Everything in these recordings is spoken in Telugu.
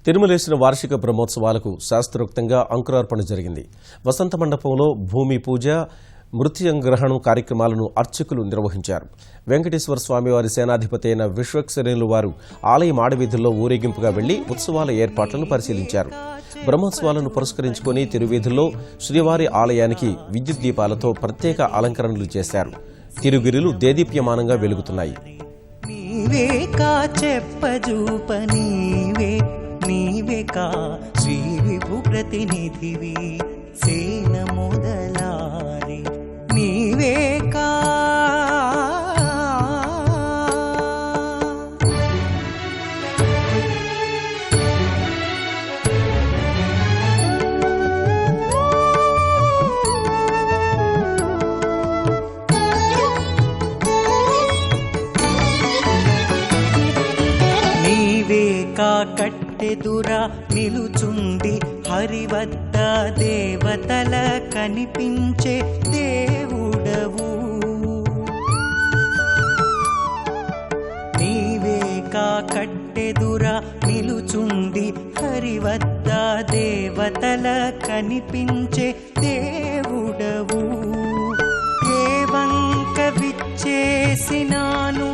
తిరుమలేసిన వార్షిక బ్రహ్మోత్సవాలకు శాస్త్రోక్తంగా అంకురార్పణ జరిగింది. వసంత మండపంలో భూమి పూజ, మృత్యంగ్రహణం కార్యక్రమాలను అర్చకులు నిర్వహించారు. వెంకటేశ్వర స్వామివారి సేనాధిపతి అయిన విశ్వక్సేనులు వారు ఆలయ మాడవీధుల్లో ఊరేగింపుగా వెళ్లి ఉత్సవాల ఏర్పాట్లను పరిశీలించారు. బ్రహ్మోత్సవాలను పురస్కరించుకుని తిరువీధుల్లో శ్రీవారి ఆలయానికి విద్యుత్ దీపాలతో ప్రత్యేక అలంకరణలు చేశారు. తిరుగిరులు దేదీప్యమానంగా వెలుగుతున్నాయి. శ్రీ విభు ప్రతినిధివి సేన మొదలారి నీవేకా కట్టెదురా నిలుచుండి హరివద్ద దేవతల కనిపించే దేవుడవు నీవేకా కట్టెదురా నిలుచుండి హరివద్ద దేవతల కనిపించే దేవుడవు ఏవంక విచ్చేసినాను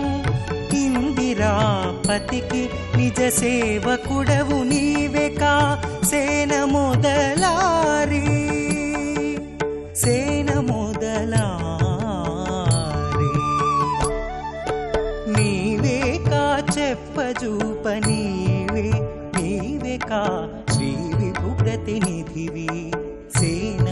ఇందిరాపతికి నిజ సేవకుడవు నీవేకా సేన మొదలారి నీవేకా చెప్పజూప నీవేకా శ్రీ విభు ప్రతినిధివి సేన